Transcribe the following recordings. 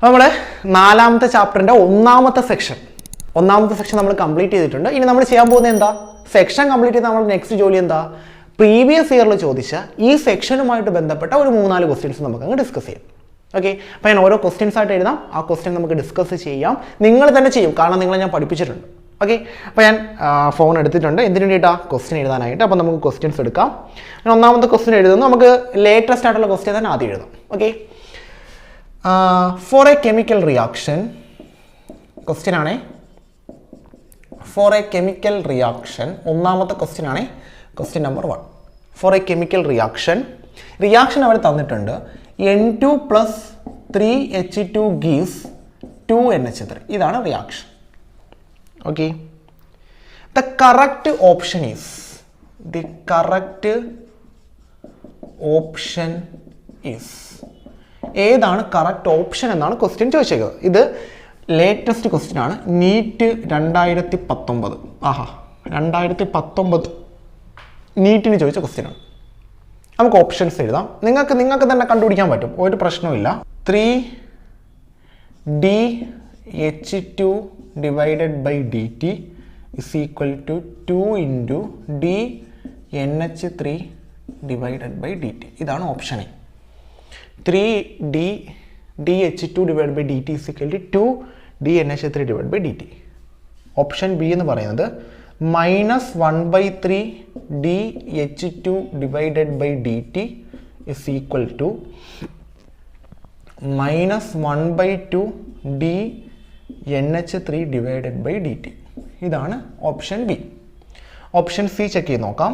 നമ്മുടെ നാലാമത്തെ ചാപ്റ്ററിന്റെ ഒന്നാമത്തെ സെക്ഷൻ നമ്മൾ കംപ്ലീറ്റ് ചെയ്തിട്ടുണ്ട്. ഇനി നമ്മൾ ചെയ്യാൻ പോകുന്നത് എന്താ? സെക്ഷൻ കംപ്ലീറ്റ് ചെയ്ത് നമ്മൾ നെക്സ്റ്റ് ജോലി എന്താ? പ്രീവിയസ് ഇയറിൽ ചോദിച്ച ഈ സെക്ഷനുമായിട്ട് ബന്ധപ്പെട്ട ഒരു 3-4 ക്വസ്റ്റ്യൻസ് നമുക്ക് അങ്ങ് ഡിസ്കസ് ചെയ്യാം. ഓക്കെ, അപ്പോൾ ഞാൻ ഓരോ ക്വസ്റ്റ്യൻസ് ആയിട്ട് എഴുതാം. ആ ക്വസ്റ്റ്യൻ നമുക്ക് ഡിസ്കസ് ചെയ്യാം. നിങ്ങൾ തന്നെ ചെയ്യും, കാരണം നിങ്ങളെ ഞാൻ പഠിപ്പിച്ചിട്ടുണ്ട്. ഓക്കെ, അപ്പോൾ ഞാൻ ഫോൺ എടുത്തിട്ടുണ്ട്. എന്തിനു വേണ്ടിയിട്ടാണ്? ക്വസ്റ്റ്യൻ എഴുതാനായിട്ട്. അപ്പോൾ നമുക്ക് ക്വസ്റ്റ്യൻസ് എടുക്കാം. ഞാൻ ഒന്നാമത്തെ ക്വസ്റ്റ്യൻ എഴുതുന്നു. നമുക്ക് ലേറ്റസ്റ്റ് ആയിട്ടുള്ള ക്വസ്റ്റ്യൻ തന്നെ ആദ്യം എഴുതാം. Okay, for a chemical reaction, question ആണേ, ഫോർ എ കെമിക്കൽ റിയാക്ഷൻ, ഒന്നാമത്തെ ക്വസ്റ്റ്യൻ ആണേ, question number 1. For a chemical reaction അവിടെ തന്നിട്ടുണ്ട്. N2 + 3H2 gives 2NH3. ഇതാണ് reaction. Okay, the correct option is ഏതാണ് കറക്റ്റ് ഓപ്ഷൻ എന്നാണ് ക്വസ്റ്റ്യൻ ചോദിച്ചേക്കുന്നത്. ഇത് ലേറ്റസ്റ്റ് ക്വസ്റ്റ്യൻ ആണ്, നീറ്റ് 2019. 2019 നീറ്റിന് ചോദിച്ച ക്വസ്റ്റ്യൻ ആണ്. നമുക്ക് ഓപ്ഷൻസ് എഴുതാം. നിങ്ങൾക്ക് തന്നെ കണ്ടുപിടിക്കാൻ പറ്റും, ഒരു പ്രശ്നവുമില്ല. 3dH2 / dt is equal to 2 into dNH3 / dt. ഇതാണ് option A. 3dH2 / dt is equal to 2 dNH3 / dt. Option B എന്ന് പറയുന്നത് -1/3 dH2 / dt is equal to -1/2 dNH3 / dt. ഇതാണ് option B. Option C check ചെയ്ത് നോക്കാം.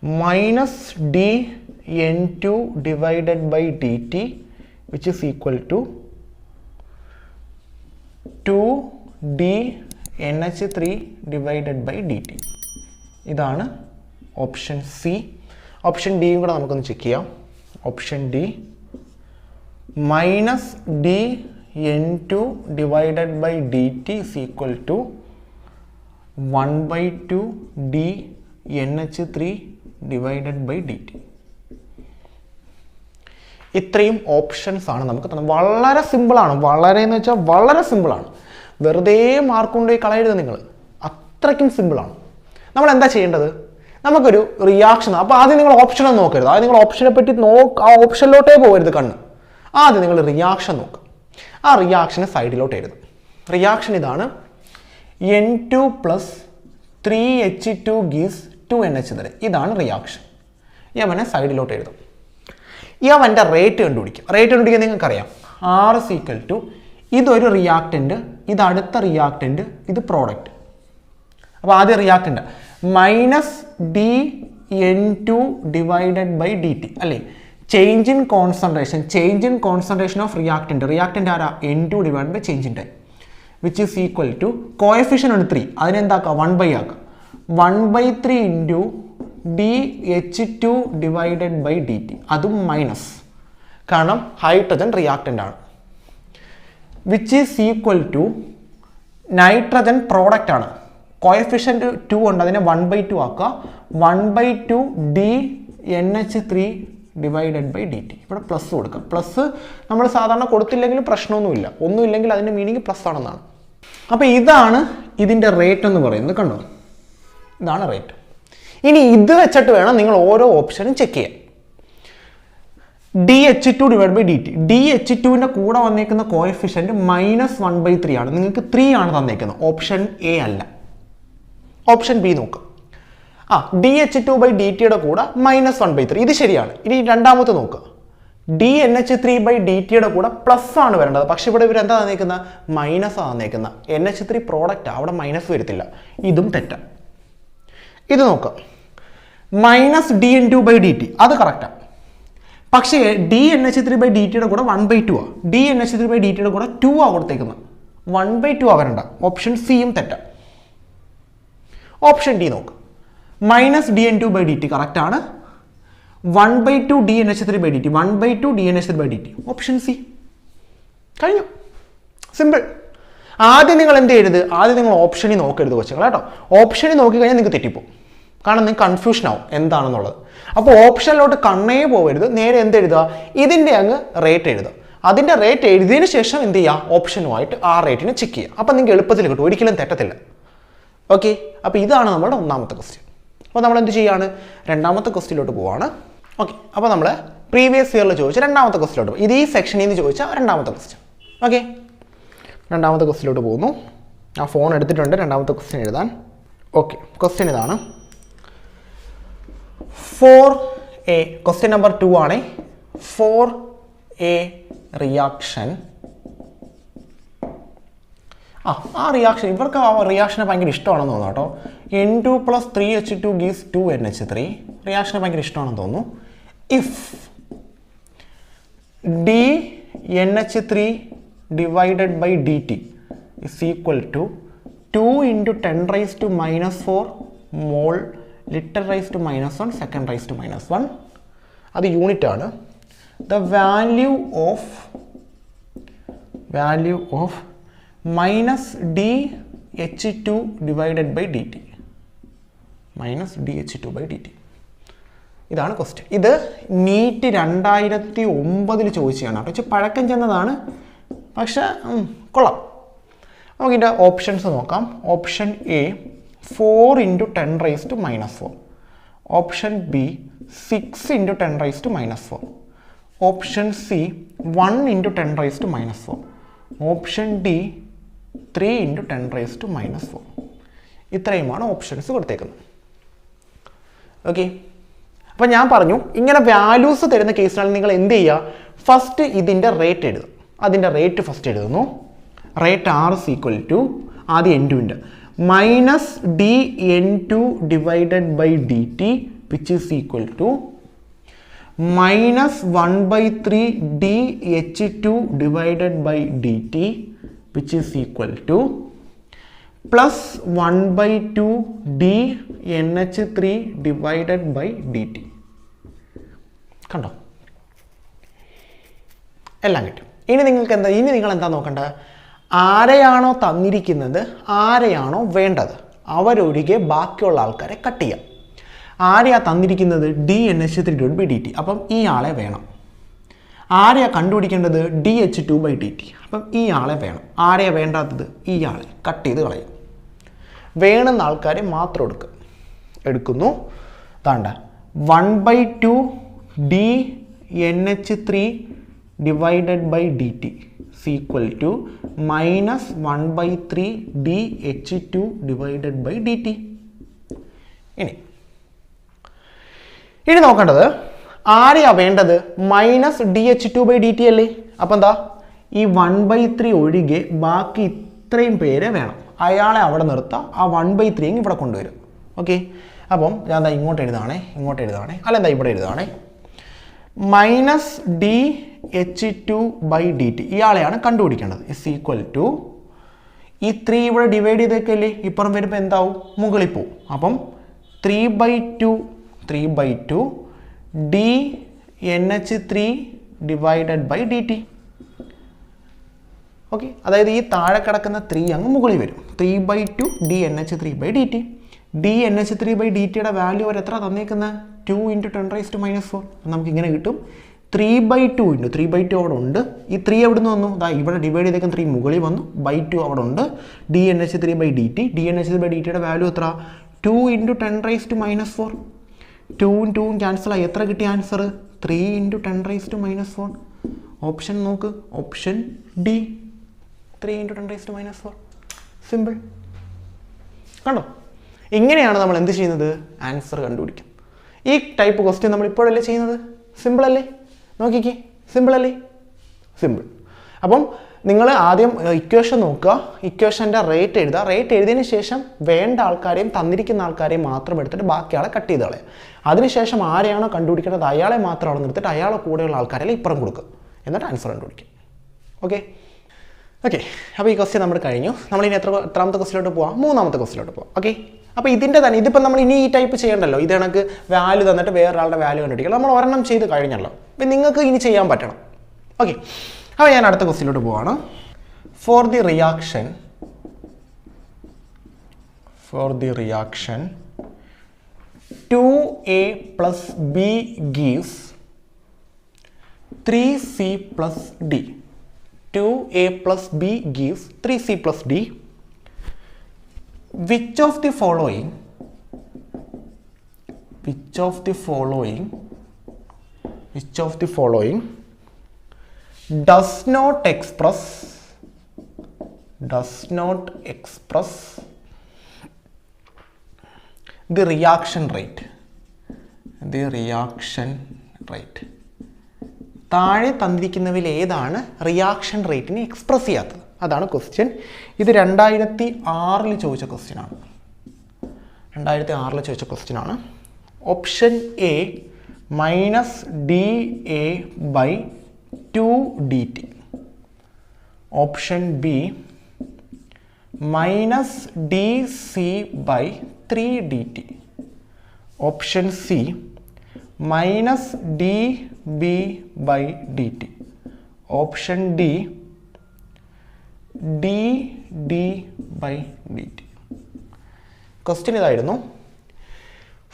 -dN2 / dt which is equal to 2dNH3 / dt. ഇതാണ് option C. Option ഡിയും കൂടെ നമുക്കൊന്ന് check ചെയ്യാം. Option D -dN2 / dt is equal to 1/2 dNH3 / dt. ഇത്രയും options ആണ് നമുക്ക് തന്നെ. വളരെ സിമ്പിളാണ്, വളരെ എന്ന് വെച്ചാൽ വളരെ സിമ്പിളാണ്. വെറുതെ മാർക്ക് കൊണ്ടുപോയി കളയരുത് നിങ്ങൾ, അത്രയ്ക്കും സിമ്പിളാണ്. നമ്മൾ എന്താ ചെയ്യേണ്ടത്? നമുക്കൊരു റിയാക്ഷൻ, അപ്പോൾ ആദ്യം നിങ്ങൾ ഓപ്ഷനൊന്നും നോക്കരുത്. ആദ്യം നിങ്ങൾ ഓപ്ഷനെ പറ്റി ആ ഓപ്ഷനിലോട്ടേ പോകരുത് കണ്ണ്. ആദ്യം നിങ്ങൾ റിയാക്ഷൻ നോക്കുക. ആ റിയാക്ഷനെ സൈഡിലോട്ട് എഴുതും. റിയാക്ഷൻ ഇതാണ്, N2 + 3H2 gives 2NH3. ഇതാണ് റിയാക്ഷൻ. യവനെ സൈഡിലോട്ട് എഴുതും. യവൻ്റെ റേറ്റ് കണ്ടുപിടിക്കുക. റേറ്റ് കണ്ടുപിടിക്കാൻ നിങ്ങൾക്കറിയാം, R = ഇതൊരു റിയാക്റ്റൻ്റ്, ഇത് അടുത്ത റിയാക്റ്റൻ്റ്, ഇത് പ്രോഡക്റ്റ്. അപ്പോൾ ആദ്യം റിയാക്റ്റൻ്റ് -dN2 / dt അല്ലേ? Change in concentration of reactant ആരാ? N2 / change in time which is equal to coefficient ആണ് 3, അതിനെന്താക്കുക? 1/, ആക്കുക. 1/3 ഇൻറ്റു dH2 / dt, അതും മൈനസ്, കാരണം ഹൈഡ്രജൻ റിയാക്റ്റൻ്റ് ആണ്. Which is equal to nitrogen product ആണ്. കോഎഫിഷ്യൻ്റ് 2 ഉണ്ട്, അതിനെ 1/2 ആക്കുക. 1/2 dNH3 / dt. ഇവിടെ പ്ലസ് കൊടുക്കുക. പ്ലസ് നമ്മൾ സാധാരണ കൊടുത്തില്ലെങ്കിലും പ്രശ്നമൊന്നുമില്ല, ഒന്നുമില്ലെങ്കിൽ അതിൻ്റെ മീനിങ് പ്ലസ് ആണെന്നാണ്. അപ്പോൾ ഇതാണ് ഇതിൻ്റെ റേറ്റ് എന്ന് പറയുന്നത്. കണ്ടോ, ഇതാണ് റേറ്റ്. ഇനി ഇത് വെച്ചിട്ട് വേണം നിങ്ങൾ ഓരോ ഓപ്ഷനും ചെക്ക് ചെയ്യാൻ. dH2 / dt, dH2ൻ്റെ കൂടെ വന്നേക്കുന്ന കോഎഫിഷ്യൻ്റ് -1/3 ആണ്. നിങ്ങൾക്ക് 3 ആണ് തന്നേക്കുന്നത്, ഓപ്ഷൻ എ അല്ല. ഓപ്ഷൻ ബി നോക്കുക. dH2 / dt കൂടെ -1/3, ഇത് ശരിയാണ്. ഇനി രണ്ടാമത്തെ നോക്കുക, dNH3 / dt കൂടെ പ്ലസ് ആണ് വരേണ്ടത്. പക്ഷെ ഇവിടെ ഇവർ എന്താ തന്നേക്കുന്നത്? മൈനസ് ആണ് തന്നേക്കുന്നത്. NH3 പ്രോഡക്റ്റ്, അവിടെ മൈനസ് വരത്തില്ല. ഇതും തെറ്റാണ്. ഇത് നോക്കുക, -dN2 / dt, അത് കറക്റ്റാണ്. പക്ഷേ dNH3 / dt കൂടെ 1/2 ആണ്. dNH3 / dt കൂടെ 2 ആണ് കൊടുത്തേക്കുന്നത്, 1/2 ആ വരണ്ട. ഓപ്ഷൻ സിയും തെറ്റാണ്. ഓപ്ഷൻ ഡി നോക്കുക, -dN2 / dt കറക്റ്റ് ആണ്. 1/2 dNH3 / dt, 1/2 dNH3 / dt, option C. കഴിഞ്ഞു, സിമ്പിൾ. ആദ്യം നിങ്ങൾ എന്ത് ചെയ്യരുത്? ആദ്യം നിങ്ങൾ ഓപ്ഷനിൽ നോക്കരുത് കൊച്ചുങ്ങൾ കേട്ടോ. ഓപ്ഷനിൽ നോക്കിക്കഴിഞ്ഞാൽ നിങ്ങൾക്ക് തെറ്റിപ്പോകും, കാരണം നിങ്ങൾക്ക് കൺഫ്യൂഷൻ ആവും എന്താണെന്നുള്ളത്. അപ്പോൾ ഓപ്ഷനിലോട്ട് കണ്ണേ പോകരുത്, നേരെ എന്ത് എഴുതുക? ഇതിൻ്റെ അങ്ങ് റേറ്റ് എഴുതുക. അതിൻ്റെ റേറ്റ് എഴുതിയതിന് ശേഷം എന്ത് ചെയ്യുക, ഓപ്ഷനുമായിട്ട് ആ റേറ്റിന് ചെക്ക് ചെയ്യുക. അപ്പം നിങ്ങൾക്ക് എളുപ്പത്തിൽ കിട്ടും, ഒരിക്കലും തെറ്റത്തില്ല. ഓക്കെ, അപ്പോൾ ഇതാണ് നമ്മുടെ ഒന്നാമത്തെ ക്വസ്റ്റ്യൻ. അപ്പോൾ നമ്മൾ എന്ത് ചെയ്യുകയാണ്, രണ്ടാമത്തെ ക്വസ്റ്റ്യനിലോട്ട് പോവാണ്. ഓക്കെ, അപ്പോൾ നമ്മൾ പ്രീവിയസ് ഇയറിൽ ചോദിച്ച രണ്ടാമത്തെ ക്വസ്റ്റ്യനിലോട്ട് പോകും. ഇത് ഈ സെക്ഷനിൽ നിന്ന് ചോദിച്ച രണ്ടാമത്തെ ക്വസ്റ്റ്യൻ. ഓക്കെ, രണ്ടാമത്തെ ക്വസ്റ്റ്യനിലോട്ട് പോകുന്നു. ആ ഫോൺ എടുത്തിട്ടുണ്ട് രണ്ടാമത്തെ ക്വസ്റ്റ്യൻ എഴുതാൻ. ഓക്കെ, ക്വസ്റ്റ്യൻ ഇതാണ്. 4A, ക്വസ്റ്റ്യൻ നമ്പർ 2 ആണ്. 4A reaction. ആ റിയാക്ഷൻ ഇവർക്ക് ആ റിയാക്ഷനെ ഭയങ്കര ഇഷ്ടമാണെന്ന് തോന്നുന്നു കേട്ടോ. N2 + 3H2 gives 2NH3. റിയാക്ഷനെ ഭയങ്കര ഇഷ്ടമാണെന്ന് തോന്നുന്നു. If dNH3 divided by dt is equal to 2 × 10⁻⁻⁴ mole L⁻⁻1 S⁻⁻1. അത് യൂണിറ്റ് ആണ്. The value of minus dH2 divided by dt. minus dH2 by dt. ഇതാണ് ക്വസ്റ്റ്യൻ. ഇത് നീറ്റ് 2009 ചോദിച്ചതാണ് കേട്ടോ. പഴക്കം ചെന്നതാണ്, പക്ഷേ കൊള്ളാം. നമുക്കിതിൻ്റെ ഓപ്ഷൻസ് നോക്കാം. Option A 4 × 10⁻⁻⁴. Option B 6 × 10⁻⁻⁴. Option C 1 × 10⁻⁻⁴. Option D 3 × 10⁻⁻⁴. ഇത്രയുമാണ് ഓപ്ഷൻസ് കൊടുത്തേക്കുന്നത്. ഓക്കെ, അപ്പോൾ ഞാൻ പറഞ്ഞു ഇങ്ങനെ വാല്യൂസ് തരുന്ന കേസിലാണ് നിങ്ങൾ എന്ത് ചെയ്യുക, ഫസ്റ്റ് ഇതിൻ്റെ റേറ്റ് എഴുതും. അതിൻ്റെ റേറ്റ് ഫസ്റ്റ് എഴുതുന്നു. Rate R is equal to ആദ്യം N2ൻ്റെ minus dN2 divided by dt which is equal to minus 1/3 dH2 divided by dt which is equal to plus 1/2 dNH3 divided by dt. കണ്ടോ, എല്ലാം കിട്ടും. ഇനി നിങ്ങൾ എന്താ നോക്കേണ്ടത്, ആരെയാണോ തന്നിരിക്കുന്നത്, ആരെയാണോ വേണ്ടത്, അവരൊഴികെ ബാക്കിയുള്ള ആൾക്കാരെ കട്ട് ചെയ്യാം. ആരെയാ തന്നിരിക്കുന്നത്, dNH3 ഡിവൈഡ് ബൈ dt. അപ്പം ഈ ആളെ വേണം. ആരെയാ കണ്ടുപിടിക്കേണ്ടത്, dH2 ബൈ dt. അപ്പം ഈ ആളെ വേണം. ആരെയാ വേണ്ടാത്തത്, ഈ ആളെ കട്ട് ചെയ്ത് കളയും. വേണമെന്ന ആൾക്കാരെ മാത്രം എടുക്കുന്നു. താണ്ട 1/2 dNH3 divided by dt is equal to minus 1/3 dH2 divided by dt. ഇനി നോക്കേണ്ടത് ആരെയാ വേണ്ടത്, മൈനസ് dH2 ബൈ dt അല്ലേ. അപ്പം എന്താ, ഈ 1/3 ഒഴികെ ബാക്കി ഇത്രയും പേരെ വേണം. അയാളെ അവിടെ നിർത്താം, ആ 1/3 ഇവിടെ കൊണ്ടുവരും. ഓക്കെ, അപ്പം ഞാൻ എന്താ ഇങ്ങോട്ട് എഴുതാണേ, അല്ല എന്താ ഇവിടെ എഴുതാണേ. മൈനസ് dH2 ബൈ dt ഇയാളെയാണ് കണ്ടുപിടിക്കേണ്ടത്. ഇസ് ഈക്വൽ ടു ഈ 3 ഇവിടെ ഡിവൈഡ് ചെയ്തേക്കല്ലേ, ഇപ്പുറം വരുമ്പോൾ എന്താവും, മുകളിൽ പോവും. അപ്പം 3/2 dNH3 divided by dt. Okay, അതായത് ഈ താഴെ കിടക്കുന്ന 3 അങ്ങ് മുകളിൽ വരും. 3/2 dNH3 by dt. dNH3 by ഡിറ്റിയുടെ വാല്യൂ അവർ എത്ര തന്നേക്കുന്നത്, 2 × 10⁻⁻⁴. നമുക്ക് ഇങ്ങനെ കിട്ടും 3/2 × 3/2 അവിടെ ഉണ്ട്. ഈ 3 എവിടെ നിന്ന് വന്നു, ഇവിടെ ഡിവൈഡ് ചെയ്തേക്കുന്ന 3 മുകളിൽ വന്നു, /2 അവിടെ ഉണ്ട്. dNH3 by dt. dNH3 by ഡിറ്റിയുടെ വാല്യൂ എത്ര, 2 × 10⁻⁻⁴. 2ഉം 2ഉം ക്യാൻസൽ ആയി. എത്ര കിട്ടിയ ആൻസർ, 3 × 10⁻⁻⁴. ഓപ്ഷൻ നോക്ക്, ഓപ്ഷൻ ഡി 3 × 10⁻⁴. സിമ്പിൾ. കണ്ടോ, ഇങ്ങനെയാണ് നമ്മൾ എന്ത് ചെയ്യുന്നത്, ആൻസർ കണ്ടുപിടിക്കും. ഈ ടൈപ്പ് ക്വസ്റ്റ്യൻ നമ്മൾ ഇപ്പോഴല്ലേ ചെയ്യുന്നത്. സിമ്പിൾ അല്ലേ, നോക്കിക്കേ, സിമ്പിൾ അല്ലേ, സിമ്പിൾ. അപ്പം നിങ്ങൾ ആദ്യം ഇക്വേഷൻ നോക്കുക, ഇക്വേഷൻ്റെ റേറ്റ് എഴുതുക. റേറ്റ് എഴുതിയതിന് ശേഷം വേണ്ട ആൾക്കാരെയും തന്നിരിക്കുന്ന ആൾക്കാരെയും മാത്രം എടുത്തിട്ട് ബാക്കി ആളെ കട്ട് ചെയ്ത് കളയുക. അതിനുശേഷം ആരെയാണോ കണ്ടുപിടിക്കേണ്ടത് അയാളെ മാത്രം അവിടെ നിർത്തിയിട്ട് അയാളെ കൂടെയുള്ള ആൾക്കാരെല്ലാം ഇപ്പുറം കൊടുക്കുക. എന്നിട്ട് ആൻസർ കണ്ടുപിടിക്കുക. ഓക്കെ, അപ്പോൾ ഈ ക്വസ്റ്റ്യൻ നമ്മൾ കഴിഞ്ഞു. നമ്മളിനി എത്രാമത്തെ ക്വസ്റ്റ്യനിലോട്ട് പോവാം, മൂന്നാമത്തെ ക്വസ്റ്റ്യനിലോട്ട് പോവാം. ഓക്കെ, അപ്പോൾ ഇതിൻ്റെ തന്നെ ഇതിപ്പോൾ നമ്മൾ ഇനി ഈ ടൈപ്പ് ചെയ്യണ്ടല്ലോ. ഇത് കണക്ക് വാല്യൂ തന്നിട്ട് വേറൊരാളുടെ വാല്യൂ കണ്ടുപിടിക്കണം. നമ്മൾ ഒരെണ്ണം ചെയ്ത് കഴിഞ്ഞല്ലോ, അപ്പം നിങ്ങൾക്ക് ഇനി ചെയ്യാൻ പറ്റണം. ഓക്കെ, അപ്പോൾ ഞാൻ അടുത്ത ക്വസ്റ്റ്യനിലോട്ട് പോവാണ്. For the reaction 2A + B gives 3C + D. 2a plus b gives 3c plus d. Which of the following does not express the reaction rate? താഴെ തന്നിരിക്കുന്നവയിൽ ഏതാണ് റിയാക്ഷൻ റേറ്റിനെ എക്സ്പ്രസ് ചെയ്യാത്തത്? അതാണ് ക്വസ്റ്റ്യൻ. ഇത് 2006 ചോദിച്ച ക്വസ്റ്റ്യൻ ആണ്. Option A -dA/2dt. Option B -dC/3dt. Option C -dB/dt. Option D dD/dt. Question ഇതായിരുന്നു.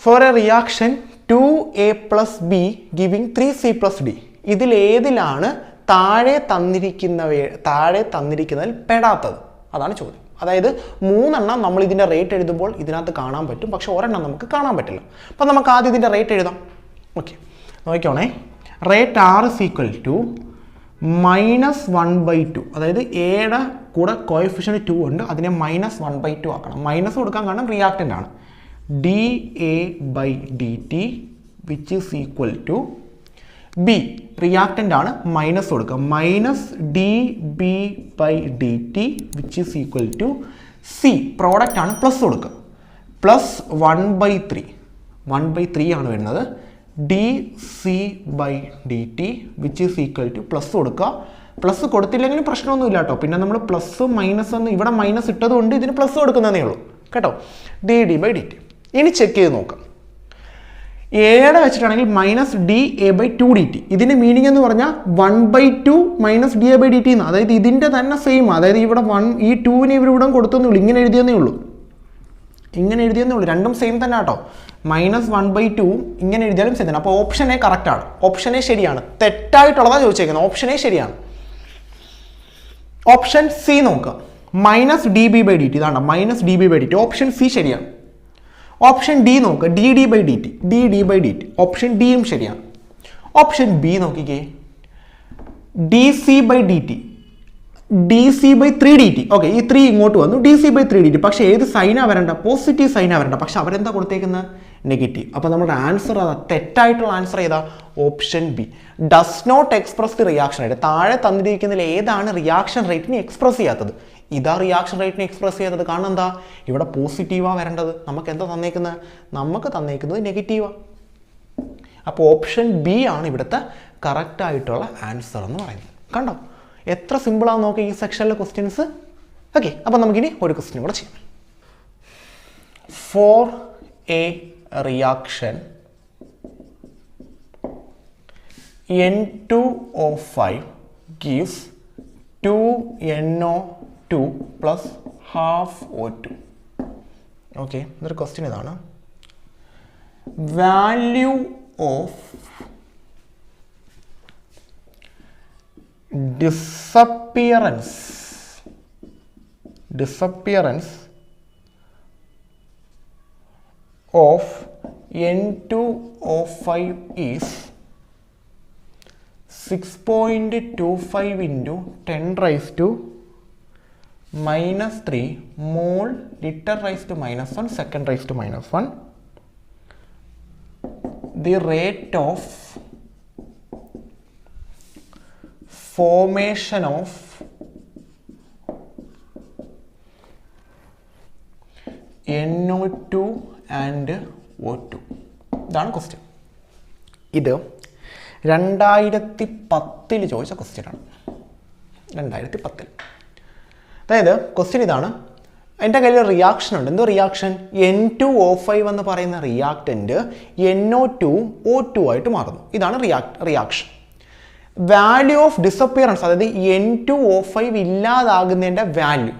For a reaction 2a plus b giving 3c plus d. ഇതിലേതിലാണ് താഴെ തന്നിരിക്കുന്നതിൽ പെടാത്തത്? അതാണ് ചോദ്യം. അതായത് 3 എണ്ണം നമ്മൾ ഇതിൻ്റെ റേറ്റ് എഴുതുമ്പോൾ ഇതിനകത്ത് കാണാൻ പറ്റും, പക്ഷെ ഒരെണ്ണം നമുക്ക് കാണാൻ പറ്റില്ല. അപ്പം നമുക്ക് ആദ്യം ഇതിൻ്റെ റേറ്റ് എഴുതാം. ഓക്കെ, നോക്കിക്കോണേ. Rate R is equal to -1/2. അതായത് എയുടെ കൂടെ കോഎഫിഷ്യന്റ് 2 ഉണ്ട്, അതിനെ -1/2 ആക്കണം. മൈനസ് കൊടുക്കാൻ കാരണം റിയാക്റ്റൻ്റ് ആണ്. dA/dt which is equal to b, reactant ആണ്, മൈനസ് കൊടുക്കുക, -dB/dt which is equal to c, product ആണ്, പ്ലസ് കൊടുക്കുക, പ്ലസ് 1/3 ആണ് വരുന്നത്, dC/dt which is equal to plus കൊടുക്കുക. പ്ലസ് കൊടുത്തില്ലെങ്കിലും പ്രശ്നമൊന്നുമില്ല കേട്ടോ. പിന്നെ നമ്മൾ പ്ലസ് മൈനസ് എന്ന് ഇവിടെ മൈനസ് ഇട്ടതുകൊണ്ട് ഇതിന് പ്ലസ് കൊടുക്കുന്നതേ ഉള്ളൂ കേട്ടോ. dD/dt. ഇനി ചെക്ക് ചെയ്ത് നോക്കാം. എയുടെ വെച്ചിട്ടാണെങ്കിൽ -dA/2dt. ഇതിൻ്റെ മീനിങ് എന്ന് പറഞ്ഞാൽ 1/2 -dA/dt എന്ന്. അതായത് ഇതിൻ്റെ തന്നെ സെയിം. അതായത് ഇവിടെ ഈ 2നെ ഇവിടെ കൊടുത്തേ ഉള്ളൂ, ഇങ്ങനെ എഴുതിയെന്നേ ഉള്ളൂ, രണ്ടും സെയിം തന്നെ കേട്ടോ. -1/2 ഇങ്ങനെ എഴുതിയാലും സെയിം തന്നെ. അപ്പോൾ ഓപ്ഷൻ എ കറക്റ്റ് ആണ്, ഓപ്ഷൻ എ ശരിയാണ്. തെറ്റായിട്ടുള്ളതാണ് ചോദിച്ചേക്കുന്നത്, ഓപ്ഷൻ എ ശരിയാണ്. ഓപ്ഷൻ സി നോക്കുക, -dB/dt. ഇതാണ് -dB/dt. ഓപ്ഷൻ സി ശരിയാണ്. ഓപ്ഷൻ ഡി നോക്കുക, dD/dt. ഓപ്ഷൻ ഡിയും ശരിയാണ്. ഓപ്ഷൻ ബി നോക്കിക്കേ, dC/dt, dC/3dt. ഓക്കെ, ഈ 3 ഇങ്ങോട്ട് വന്നു, dC/3dt. പക്ഷേ ഏത് സൈനാണ് വരേണ്ട? പോസിറ്റീവ് സൈനാണ് വരേണ്ട. പക്ഷെ അവരെന്താ കൊടുത്തേക്കുന്നത്? നെഗറ്റീവ്. അപ്പോൾ നമ്മുടെ ആൻസർ അതാ, തെറ്റായിട്ടുള്ള ആൻസർ ഏതാ? Option B, does not express the reaction rate. താഴെ തന്നിരിക്കുന്നതിൽ ഏതാണ് റിയാക്ഷൻ റേറ്റിനെ എക്സ്പ്രസ് ചെയ്യാത്തത്? ഇതാ റിയാക്ഷൻ റേറ്റിനെ എക്സ്പ്രസ് ചെയ്യാത്തത്. കാരണം എന്താ? ഇവിടെ പോസിറ്റീവാണ് വരേണ്ടത്. നമുക്ക് എന്താ തന്നേക്കുന്നത്? നമുക്ക് തന്നേക്കുന്നത് നെഗറ്റീവാണ്. അപ്പോൾ ഓപ്ഷൻ ബി ആണ് ഇവിടുത്തെ കറക്റ്റ് ആയിട്ടുള്ള ആൻസർ എന്ന് പറയുന്നത്. കണ്ടോ എത്ര സിമ്പിളാണെന്ന് നോക്കി ഈ സെക്ഷനിലെ ക്വസ്റ്റ്യൻസ്. ഓക്കെ, അപ്പം നമുക്കിനി ഒരു ക്വസ്റ്റ്യൻ കൂടെ ചെയ്യാം. For a reaction N2O5 gives 2NO2 plus half O2. Okay, ഇതൊരു ക്വസ്റ്റ്യൻ ഇതാണ്. Value of disappearance of N2O5 is 6.25 into 10 raised to -3 mole liter raised to -1 second raised to -1. The rate of formation of NO2 and O2. ഇതാണ് question. ഇത് 2010 ചോദിച്ച ക്വസ്റ്റ്യനാണ്. 2010. അതായത് question ഇതാണ്. എൻ്റെ കയ്യിൽ റിയാക്ഷൻ ഉണ്ട്. എന്തോ റിയാക്ഷൻ? N2O5 എന്ന് പറയുന്ന റിയാക്റ്റൻ്റ് NO2 O2 ആയിട്ട് മാറുന്നു. ഇതാണ് റിയാക്ഷൻ. വാല്യൂ ഓഫ് ഡിസപ്പിയറൻസ്, അതായത് N2O5 ഇല്ലാതാകുന്നതിൻ്റെ വാല്യൂ,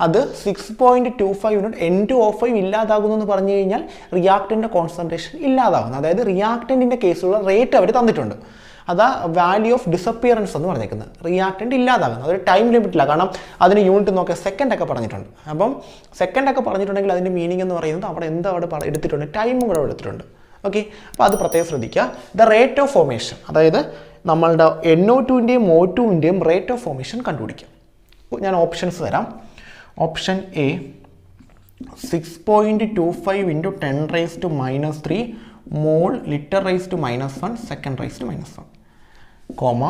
അത് 6.25 യൂണിറ്റ്. N2O5 ഇല്ലാതാകുന്നു എന്ന് പറഞ്ഞു കഴിഞ്ഞാൽ റിയാക്റ്റൻ്റെ കോൺസെൻട്രേഷൻ ഇല്ലാതാകുന്നു. അതായത് റിയാക്റ്റൻറ്റിൻ്റെ കേസിലുള്ള റേറ്റ് അവർ തന്നിട്ടുണ്ട്. അതാ വാല്യൂ ഓഫ് ഡിസപ്പിയറൻസ് എന്ന് പറഞ്ഞേക്കുന്നത്. റിയാക്റ്റൻ്റ് ഇല്ലാതാകുന്നത് അതൊരു ടൈം ലിമിറ്റില്ല. കാരണം അതിന് യൂണിറ്റ് നോക്കിയാൽ സെക്കൻഡൊക്കെ പറഞ്ഞിട്ടുണ്ട്. അപ്പം സെക്കൻഡൊക്കെ പറഞ്ഞിട്ടുണ്ടെങ്കിൽ അതിൻ്റെ മീനിങ് എന്ന് പറയുന്നത് അവിടെ എന്താ അവിടെ എടുത്തിട്ടുണ്ട്, ടൈമും കൂടെ എടുത്തിട്ടുണ്ട്. ഓക്കെ, അപ്പോൾ അത് പ്രത്യേകം ശ്രദ്ധിക്കുക. ദ റേറ്റ് ഓഫ് ഫോർമേഷൻ, അതായത് നമ്മളുടെ NO2-ൻ്റെയും O2-ൻ്റെയും റേറ്റ് ഓഫ് ഫോർമേഷൻ കണ്ടുപിടിക്കാം. ഞാൻ ഓപ്ഷൻസ് തരാം. Option A 6.25 × 10⁻³ mole litre (1) second (-1), comma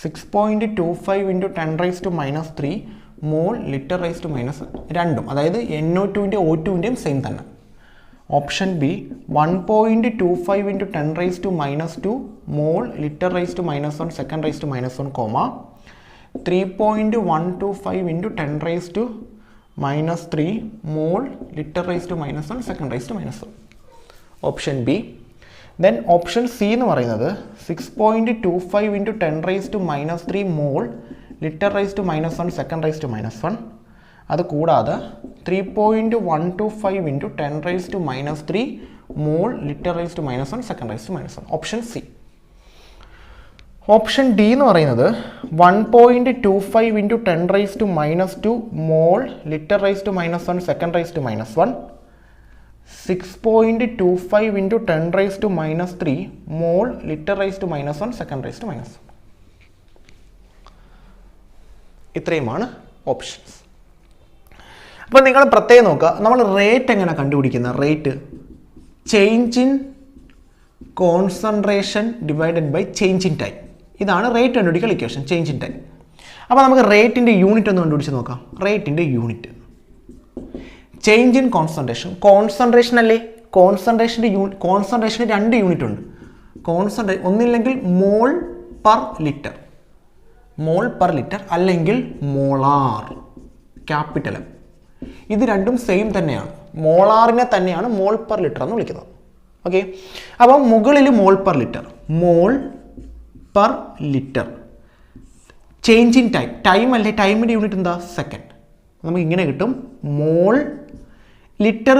6.25 × 10⁻³ mole litre (1) രണ്ടും, അതായത് NO2-ൻ്റെയും O2-ൻ്റെയും സെയിം തന്നെ. Option B 1.25 × 10⁻² mole litre (1) second (-1), comma 3.125 × 10⁻³ mole litre (1) second (-1). Option B. Then option C എന്ന് പറയുന്നത് 6.25 × 10⁻³ മോൾ ലിറ്റർ (1) സെക്കൻഡ് (-1). അത് കൂടാതെ 3.125 × 10⁻³ mole litre (1) second (-1). Option C. Option D എന്ന് പറയുന്നത് 1.25 × 10⁻² mole litre (1) second (-1), 6.25 × 10⁻³ mole litre (1) second (-1). ഇത്രയുമാണ് options. അപ്പോൾ നിങ്ങൾ പ്രത്യേകം നോക്കുക, നമ്മൾ റേറ്റ് എങ്ങനെ കണ്ടുപിടിക്കുന്നത്? Rate change in concentration divided by change in time. ഇതാണ് റേറ്റ് കണ്ടുപിടിക്കൽ ഇക്വേഷൻ, ചേഞ്ച് ഇൻ ടൈം. അപ്പോൾ നമുക്ക് റേറ്റിൻ്റെ യൂണിറ്റ് ഒന്ന് കണ്ടുപിടിച്ച് നോക്കാം. റേറ്റിൻ്റെ unit change in concentration. Concentration അല്ലേ, കോൺസെൻട്രേഷന് 2 യൂണിറ്റ് ഉണ്ട്. ഒന്നില്ലെങ്കിൽ മോൾ പെർ ലിറ്റർ അല്ലെങ്കിൽ മോളാർ, ക്യാപിറ്റൽ എം. ഇത് രണ്ടും സെയിം തന്നെയാണ്. മോളാറിനെ തന്നെയാണ് മോൾ പെർ ലിറ്റർ എന്ന് വിളിക്കുന്നത്. ഓക്കെ, അപ്പം മുകളിൽ മോൾ per litre. Change in time അല്ലേ, ടൈമിൻ്റെ യൂണിറ്റ് എന്താ? സെക്കൻഡ്. നമുക്ക് ഇങ്ങനെ കിട്ടും, മോൾ ലിറ്റർ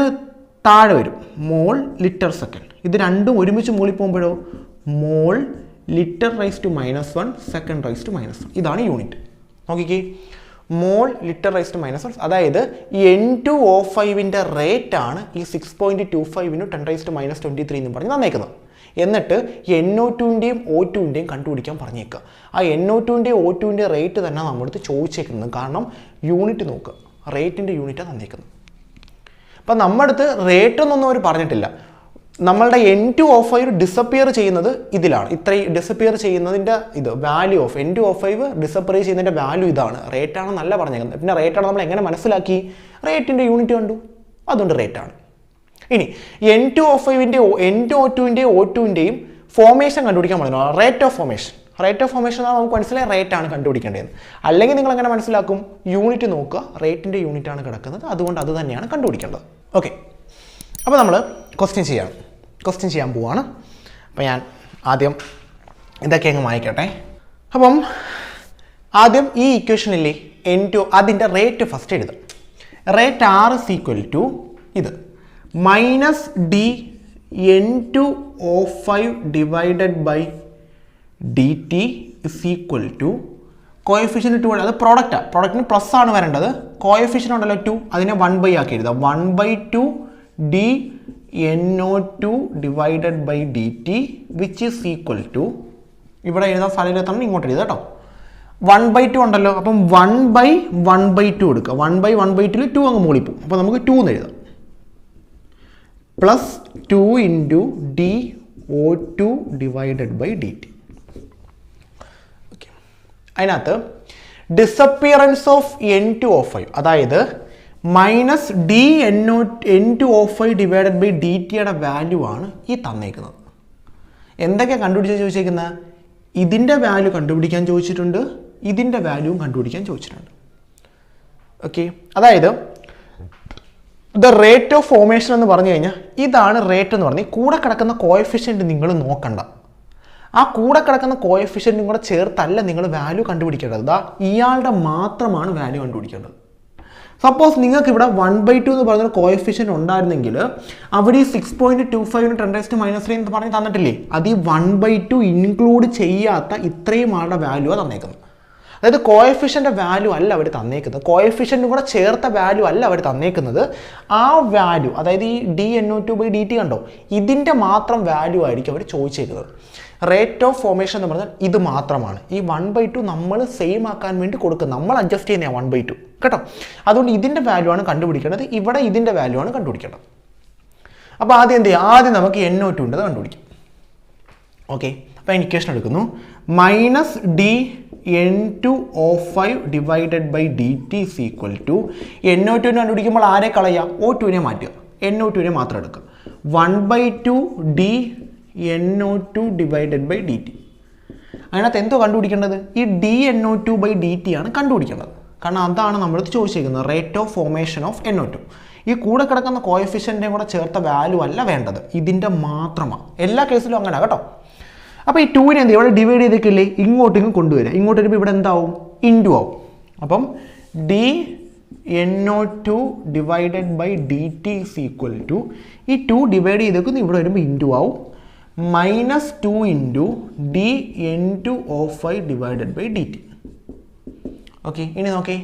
താഴെ വരും, മോൾ ലിറ്റർ സെക്കൻഡ്. ഇത് രണ്ടും ഒരുമിച്ച് മൂളിൽ പോകുമ്പോഴോ മോൾ ലിറ്റർ (-1) സെക്കൻഡ് (-1). ഇതാണ് യൂണിറ്റ്. നോക്കിക്കേ, മോൾ ലിറ്റർ (-1). അതായത് N2O5-ൻ്റെ റേറ്റ് ആണ് ഈ 6.25 × 10⁻23 എന്ന് പറഞ്ഞ് തന്നേക്കുന്നത്. എന്നിട്ട് NO2-ൻ്റെയും O2-ൻ്റെയും കണ്ടുപിടിക്കാൻ പറഞ്ഞേക്കുക. ആ NO2-ൻ്റെയും O2-ൻ്റെയും റേറ്റ് തന്നെ നമ്മളടുത്ത് ചോദിച്ചേക്കുന്നത്. കാരണം യൂണിറ്റ് നോക്കുക, റേറ്റിൻ്റെ യൂണിറ്റാണ് തന്നേക്കുന്നത്. അപ്പം നമ്മുടെ അടുത്ത് റേറ്റൊന്നും അവർ പറഞ്ഞിട്ടില്ല. നമ്മളുടെ N2O5 ഡിസപ്പിയർ ചെയ്യുന്നത് ഇതിലാണ്. ഇത്രയും ഡിസപ്പിയർ ചെയ്യുന്നതിൻ്റെ ഇത് വാല്യൂ ഓഫ് N2O5 ഡിസപ്പിയർ ചെയ്യുന്നതിൻ്റെ വാല്യൂ ഇതാണ്. റേറ്റാണ് നല്ല പറഞ്ഞേക്കുന്നത്. പിന്നെ റേറ്റാണ് നമ്മൾ എങ്ങനെ മനസ്സിലാക്കി? റേറ്റിൻ്റെ യൂണിറ്റ് കണ്ടു, അതുകൊണ്ട് റേറ്റാണ്. ഇനി N2O5-ൻ്റെ N2O2-ൻ്റെയും O2-ൻ്റെയും ഫോർമേഷൻ കണ്ടുപിടിക്കാൻ പറഞ്ഞു. റേറ്റ് ഓഫ് ഫോർമേഷൻ നമുക്ക് മനസ്സിലായി റേറ്റാണ് കണ്ടുപിടിക്കേണ്ടത്. അല്ലെങ്കിൽ നിങ്ങൾ എങ്ങനെ മനസ്സിലാക്കും? യൂണിറ്റ് നോക്കുക, റേറ്റിൻ്റെ യൂണിറ്റാണ് കിടക്കുന്നത്, അതുകൊണ്ട് അത് തന്നെയാണ് കണ്ടുപിടിക്കേണ്ടത്. ഓക്കെ, അപ്പോൾ നമ്മൾ ക്വസ്റ്റ്യൻ ചെയ്യാൻ പോവാണ്. അപ്പോൾ ഞാൻ ആദ്യം ഇതൊക്കെ അങ്ങ് വായിക്കട്ടെ. അപ്പം ആദ്യം ഈ ഇക്വേഷനില്ലേ N2, അതിൻ്റെ റേറ്റ് ഫസ്റ്റ് എഴുതും. റേറ്റ് R = ഇത് -d N2O5 divided by dt = coefficient 2. അത് പ്രോഡക്റ്റിന് പ്ലസ് ആണ് വരേണ്ടത്. കോഎഫിഷ്യൻ്റ് ഉണ്ടല്ലോ 2, അതിനെ 1/, ആക്കി എഴുതാം. 1/2 d NO2 divided by dt which is equal to, ഇവിടെ എഴുതാൻ സ്ഥലം ഇങ്ങോട്ട് എഴുതാം കേട്ടോ. 1/2 ഉണ്ടല്ലോ, അപ്പം 1/1/2 എടുക്കുക. 1/1/2 2 അങ്ങ് മുകളിൽ പോകും. അപ്പോൾ നമുക്ക് 2 എന്ന് എഴുതാം. Plus 2 × DO2 divided by dt. Okay, അതിനകത്ത് ഡിസപ്പിയറൻസ് ഓഫ് N2O5, അതായത് -d N2O5 ഡിവൈഡഡ് ബൈ dt-യുടെ വാല്യൂ ആണ് ഈ തന്നേക്കുന്നത്. എന്തൊക്കെയാണ് കണ്ടുപിടിച്ച് ചോദിച്ചേക്കുന്നത്? ഇതിൻ്റെ വാല്യൂ കണ്ടുപിടിക്കാൻ ചോദിച്ചിട്ടുണ്ട്, ഇതിൻ്റെ വാല്യൂവും കണ്ടുപിടിക്കാൻ ചോദിച്ചിട്ടുണ്ട്. ഓക്കെ, അതായത് ദ റേറ്റ് ഓഫ് ഫോർമേഷൻ എന്ന് പറഞ്ഞു കഴിഞ്ഞാൽ ഇതാണ് റേറ്റ് എന്ന് പറഞ്ഞാൽ കൂടെ കിടക്കുന്ന കോഎഫിഷ്യൻ്റ് നിങ്ങൾ നോക്കണ്ട. ആ കൂടെ കിടക്കുന്ന കോഎഫിഷ്യൻറ്റും കൂടെ ചേർത്തല്ല നിങ്ങൾ വാല്യൂ കണ്ടുപിടിക്കേണ്ടത്. ഇയാളുടെ മാത്രമാണ് വാല്യൂ കണ്ടുപിടിക്കേണ്ടത്. സപ്പോസ് നിങ്ങൾക്ക് ഇവിടെ 1/2 എന്ന് പറയുന്ന കോഎഫിഷ്യൻ്റ് ഉണ്ടായിരുന്നെങ്കിൽ അവിടെ ഈ 6.25 10⁻³ എന്ന് പറഞ്ഞ് തന്നിട്ടില്ലേ, അത് ഈ 1/2 ഇൻക്ലൂഡ് ചെയ്യാത്ത ഇത്രയും ആളുടെ വാല്യൂ തന്നേക്കുന്നത്. അതായത് കോഎഫിഷ്യൻ്റെ വാല്യൂ അല്ല അവർ തന്നേക്കുന്നത്, കോഎഫിഷ്യൻ്റ് കൂടെ ചേർത്ത വാല്യൂ അല്ല അവർ തന്നേക്കുന്നത്. ആ വാല്യൂ, അതായത് ഈ dNO2/dt കണ്ടോ, ഇതിൻ്റെ മാത്രം വാല്യൂ ആയിരിക്കും അവർ ചോദിച്ചേക്കുന്നത്. റേറ്റ് ഓഫ് ഫോർമേഷൻ എന്ന് പറഞ്ഞാൽ ഇത് മാത്രമാണ്. ഈ 1/2 നമ്മൾ സെയിം ആക്കാൻ വേണ്ടി കൊടുക്കുക, നമ്മൾ അഡ്ജസ്റ്റ് ചെയ്യുന്ന 1/2 കേട്ടോ. അതുകൊണ്ട് ഇതിൻ്റെ വാല്യൂ ആണ് കണ്ടുപിടിക്കേണ്ടത്, ഇവിടെ ഇതിൻ്റെ വാല്യൂ ആണ് കണ്ടുപിടിക്കേണ്ടത്. അപ്പോൾ ആദ്യം എന്ത് ചെയ്യുക, ആദ്യം നമുക്ക് NO2 കണ്ടുപിടിക്കാം. ഓക്കെ, അപ്പോൾ ഇക്വേഷൻ എടുക്കുന്നു. -dN2O5/dt is equal to NO2 കണ്ടുപിടിക്കുമ്പോൾ ആരെ കളയുക, O2 മാറ്റുക, NO2 മാത്രം എടുക്കുക. 1/2 dNO2/dt. അതിനകത്ത് എന്തോ കണ്ടുപിടിക്കേണ്ടത്, ഈ dNO2/dt ആണ് കണ്ടുപിടിക്കേണ്ടത്. കാരണം അതാണ് നമ്മളത് ചോദിച്ചിരിക്കുന്നത്, rate of formation of NO2. ഈ കൂടെ കിടക്കുന്ന കോഎഫിഷ്യൻ്റെയും കൂടെ ചേർത്ത വാല്യൂ അല്ല വേണ്ടത്, ഇതിൻ്റെ മാത്രമാണ്. എല്ലാ കേസിലും അങ്ങനെ കേട്ടോ. അപ്പോൾ ഈ 2നെ എന്ത് ഇവിടെ ഡിവൈഡ് ചെയ്തേക്കില്ലേ, ഇങ്ങോട്ടേക്കും കൊണ്ടുവരിക. ഇങ്ങോട്ട് വരുമ്പോൾ ഇവിടെ എന്താവും, ഇൻറ്റു ആവും. അപ്പം dNO2/dt is equal to ഈ 2 ഡിവൈഡ് ചെയ്തേക്കുന്നു, ഇവിടെ വരുമ്പോൾ ഇൻറ്റു ആവും, -2 dN2O5/dt. ഓക്കെ, ഇനി നോക്കേ,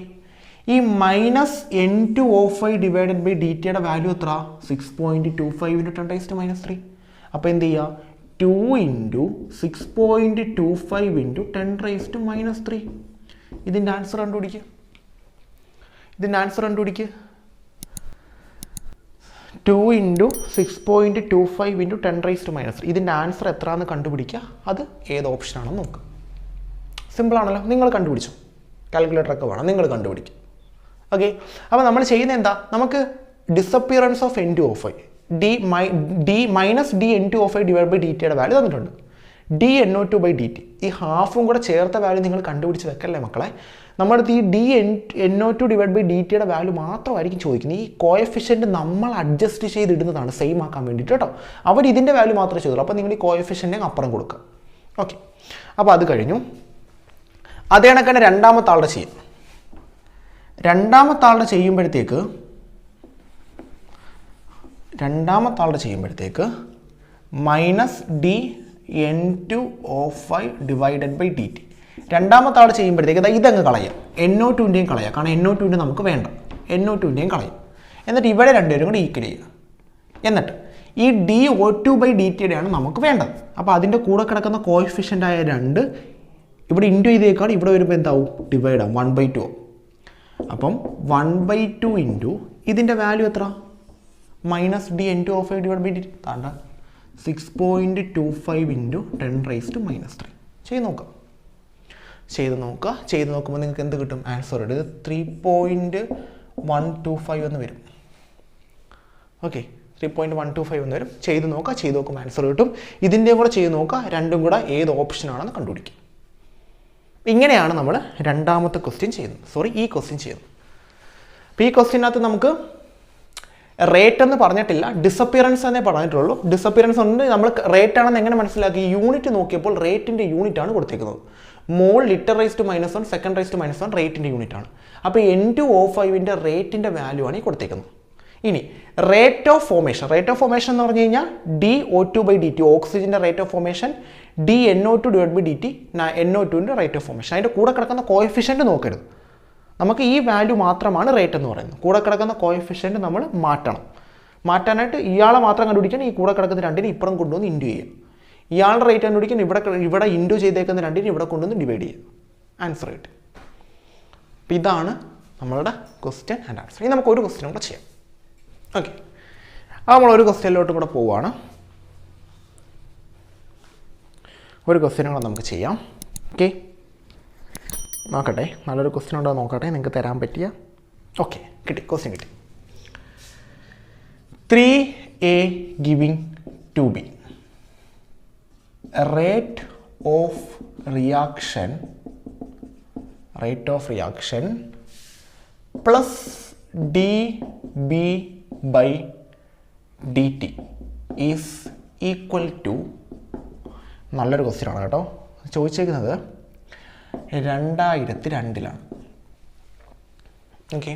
ഈ -N2O5/dt വാല്യൂ എത്ര, 6.25 × 10⁻³. അപ്പോൾ എന്ത് ചെയ്യുക, 2 × 6.25 × 10⁻³ ഇതിൻ്റെ ആൻസർ കണ്ടുപിടിക്കുക. 2 × 6.25 × 10⁻³ ഇതിൻ്റെ ആൻസർ എത്രയാണെന്ന് കണ്ടുപിടിക്കുക. അത് ഏത് ഓപ്ഷനാണെന്ന് നോക്കുക. സിമ്പിളാണല്ലോ, നിങ്ങൾ കണ്ടുപിടിച്ചു. കാൽക്കുലേറ്ററൊക്കെ വേണം, നിങ്ങൾ കണ്ടുപിടിക്കും. ഓക്കെ, അപ്പോൾ നമ്മൾ ചെയ്യുന്നത് എന്താ, നമുക്ക് disappearance of N2O5 -dN2O5/dt value തന്നിട്ടുണ്ട്. dNO2/dt ഈ ഹാഫും കൂടെ ചേർത്ത വാല്യൂ നിങ്ങൾ കണ്ടുപിടിച്ച് വെക്കല്ലേ മക്കളെ. നമ്മുടെ ഈ dN2/dt വാല്യൂ മാത്രമായിരിക്കും ചോദിക്കുന്നത്. ഈ കോഎഫിഷ്യൻ്റ് നമ്മൾ അഡ്ജസ്റ്റ് ചെയ്തിടുന്നതാണ് സെയിം ആക്കാൻ വേണ്ടിയിട്ട് കേട്ടോ. അവർ ഇതിൻ്റെ വാല്യൂ മാത്രമേ ചെയ്തുള്ളൂ. അപ്പോൾ നിങ്ങൾ ഈ കോഎഫിഷ്യൻ്റ് അപ്പുറം കൊടുക്കുക. ഓക്കെ, അപ്പോൾ അത് കഴിഞ്ഞു. അതേ കണക്ക് തന്നെ രണ്ടാമത്തെ ആളുടെ ചെയ്യും. രണ്ടാമത്തെ ആളുടെ ചെയ്യുമ്പോഴത്തേക്ക് -dN2O5/dt. രണ്ടാമത്തെ ആൾ ചെയ്യുമ്പോഴത്തേക്ക് ഇതങ്ങ് കളയാം, NO2ൻ്റെയും കളയാം, കാരണം NO2 നമുക്ക് വേണ്ട, NO2ൻ്റെയും കളയാം. എന്നിട്ട് ഇവിടെ രണ്ടുപേരും കൂടി ഈക്വൽ ചെയ്യുക. എന്നിട്ട് ഈ dO2/dt നമുക്ക് വേണ്ടത്. അപ്പോൾ അതിൻ്റെ കൂടെ കിടക്കുന്ന കോഎഫിഷ്യൻ്റ് ആയ 2 ഇവിടെ ഇൻറ്റു ചെയ്തേക്കാണ്, ഇവിടെ വരുമ്പോൾ എന്താവും, ഡിവൈഡ് ആവും, 1/2. അപ്പം 1/2 ഇതിൻ്റെ വാല്യൂ എത്ര, -dN2O5/dt താണ്ട 6.25 × 10⁻³ ചെയ്ത് നോക്കുമ്പോൾ നിങ്ങൾക്ക് എന്ത് കിട്ടും, ആൻസർ ഇത് 3.125 എന്ന് വരും. ഓക്കെ, 3.125 എന്ന് വരും. ചെയ്ത് നോക്കുമ്പോൾ ആൻസർ കിട്ടും. ഇതിൻ്റെയും കൂടെ ചെയ്ത് നോക്കുക, രണ്ടും കൂടെ ഏത് ഓപ്ഷനാണെന്ന് കണ്ടുപിടിക്കും. ഇങ്ങനെയാണ് നമ്മൾ രണ്ടാമത്തെ ക്വസ്റ്റ്യൻ ചെയ്യുന്നത്, ഈ ക്വസ്റ്റ്യൻ ചെയ്യുന്നത്. അപ്പോൾ ഈ ക്വസ്റ്റ്യനകത്ത് നമുക്ക് റേറ്റ് എന്ന് പറഞ്ഞിട്ടില്ല, ഡിസപ്പിയറൻസ് എന്നേ പറഞ്ഞിട്ടുള്ളൂ. ഡിസപ്പിയറൻസ് ഉണ്ട്. നമ്മൾ റേറ്റ് ആണെന്ന് എങ്ങനെ മനസ്സിലാക്കി, യൂണിറ്റ് നോക്കിയപ്പോൾ റേറ്റിൻ്റെ യൂണിറ്റ് ആണ് കൊടുത്തേക്കുന്നത്. മോൾ L/-1 S/-1 റേറ്റിൻ്റെ യൂണിറ്റ് ആണ്. അപ്പോൾ N2O5ൻ്റെ റേറ്റിൻ്റെ വാല്യൂ ആണ് ഈ കൊടുത്തേക്കുന്നത്. ഇനി റേറ്റ് ഓഫ് ഫോർമേഷൻ എന്ന് പറഞ്ഞു കഴിഞ്ഞാൽ dO2/dt ഓക്സിജൻ്റെ റേറ്റ് ഓഫ് ഫോർമേഷൻ, dNO2/dt NO2ൻ്റെ റേറ്റ് ഓഫ് ഫോർമേഷൻ. അതിൻ്റെ കൂടെ കിടക്കുന്ന കോഎഫിഷ്യൻ്റ് നോക്കരുത്, നമുക്ക് ഈ വാല്യൂ മാത്രമാണ് റേറ്റ് എന്ന് പറയുന്നത്. കൂടെ കിടക്കുന്ന കോഎഫിഷ്യൻ്റ് നമ്മൾ മാറ്റാനായിട്ട് ഇയാളെ മാത്രം കണ്ടുപിടിക്കാൻ ഈ കൂടെ കിടക്കുന്ന 2നെ ഇപ്പുറം കൊണ്ടുവന്ന് ഇൻറ്റു ചെയ്യുക. ഇയാളുടെ റേറ്റ് കണ്ടുപിടിക്കാൻ ഇവിടെ ഇൻറ്റു ചെയ്തേക്കുന്ന 2നെ ഇവിടെ കൊണ്ടുവന്ന് ഡിവൈഡ് ചെയ്യുക, ആൻസർ കിട്ടും. അപ്പോൾ ഇതാണ് നമ്മളുടെ ക്വസ്റ്റ്യൻ ആൻഡ് ആൻസർ. ഇനി നമുക്ക് ഒരു ക്വസ്റ്റ്യൻ കൂടെ ചെയ്യാം. ഓക്കെ, അപ്പോൾ നമ്മൾ ഒരു ക്വസ്റ്റ്യനിലോട്ടും കൂടെ പോവുകയാണ്. ഒരു ക്വസ്റ്റ്യനും കൂടെ നമുക്ക് ചെയ്യാം. ഓക്കെ, നോക്കട്ടെ, നല്ലൊരു ക്വസ്റ്റ്യൻ ഉണ്ടോ നോക്കട്ടെ, നിങ്ങൾക്ക് തരാൻ പറ്റിയ. ഓക്കെ, ക്വസ്റ്റ്യൻ കിട്ടി. 3A giving 2B. Rate of reaction plus dB/dt is equal to, നല്ലൊരു ക്വസ്റ്റ്യൻ ആണ് കേട്ടോ. ചോദിച്ചേക്കുന്നത് 2002. Okay,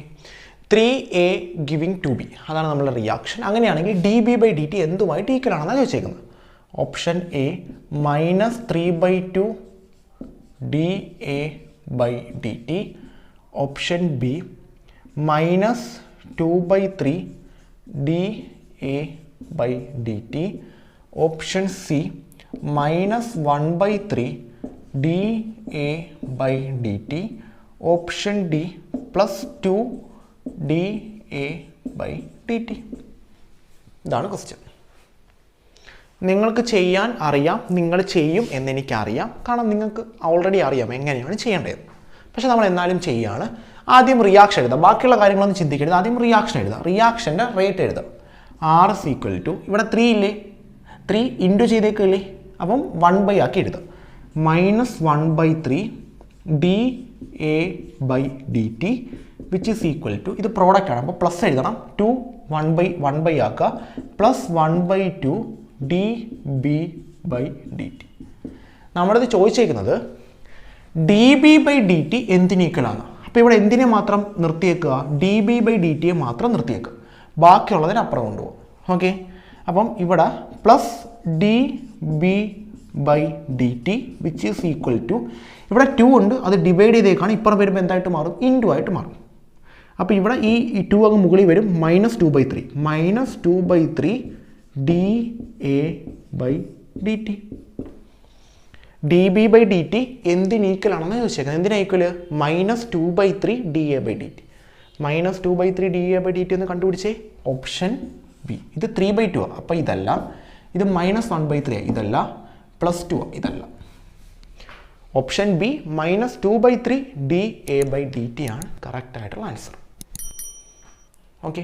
3a giving 2b. അതാണ് നമ്മുടെ റിയാക്ഷൻ. അങ്ങനെയാണെങ്കിൽ dB/dt എന്തുമായിട്ട് ഈക്വൽ ആണെന്നാണ് ചോദിച്ചേക്കുന്നത്. Option A -3/2 dA/dt. Option B -2/3 dA/dt. Option C -1/3 dA/dt. Option D +2 dA/dt. ഇതാണ് ക്വസ്റ്റ്യൻ. നിങ്ങൾക്ക് ചെയ്യാൻ അറിയാം, നിങ്ങൾ ചെയ്യും എന്നെനിക്കറിയാം, കാരണം നിങ്ങൾക്ക് ഓൾറെഡി അറിയാം എങ്ങനെയാണ് ചെയ്യേണ്ടത്. പക്ഷെ നമ്മൾ എന്നാലും ചെയ്യുകയാണ്. ആദ്യം റിയാക്ഷൻ എഴുതാം, ബാക്കിയുള്ള കാര്യങ്ങളൊന്നും ചിന്തിക്കരുത്. ആദ്യം റിയാക്ഷൻ എഴുതാം. റിയാക്ഷൻ്റെ റേറ്റ് എഴുതാം. R = ഇവിടെ 3 ഇല്ലേ, 3 ഇൻറ്റു ചെയ്തേക്കില്ലേ, അപ്പം 1/, ആക്കി എഴുതാം. -1/3 dA/dt which is equal to, ഇത് പ്രോഡക്റ്റ് ആണ്, അപ്പോൾ പ്ലസ് എഴുതണം. 2 1/1 ആക്കുക, +1/2 dB/dt. നമ്മളിത് ചോദിച്ചേക്കുന്നത് dB/dt എന്തിനീക്വലാണ്. അപ്പോൾ ഇവിടെ എന്തിനെ മാത്രം നിർത്തിയേക്കുക, dB/dt മാത്രം നിർത്തിയേക്കുക, ബാക്കിയുള്ളതിനപ്പുറം കൊണ്ടുപോകും. ഓക്കെ, അപ്പം ഇവിടെ +dB/dt which is equal to, ഇവിടെ 2 ഉണ്ട്, അത് ഡിവൈഡ് ചെയ്തേക്കാണ്, ഇപ്പുറം വരുമ്പോൾ എന്തായിട്ട് മാറും, ഇൻറ്റു ആയിട്ട് മാറും. അപ്പോൾ ഇവിടെ ഈ 2 അങ്ങ് മുകളിൽ വരും, -2/3 dA/dt. dB/dt എന്തിനീക്വലാണെന്ന് ചോദിച്ചേക്കുന്നത്. എന്തിനാ ഈക്വല്, -2/3 dA/dt. -2/3 dA/dt എന്ന് കണ്ടുപിടിച്ചേ. Option B. ഇത് 3/2 ആണ്, അപ്പോൾ ഇതല്ല. ഇത് -1/3 ഇതല്ല, +2 ഇതല്ല. ഓപ്ഷൻ ബി -2/3 dA/dt ആണ് കറക്റ്റ് ആയിട്ടുള്ള ആൻസർ. ഓക്കെ.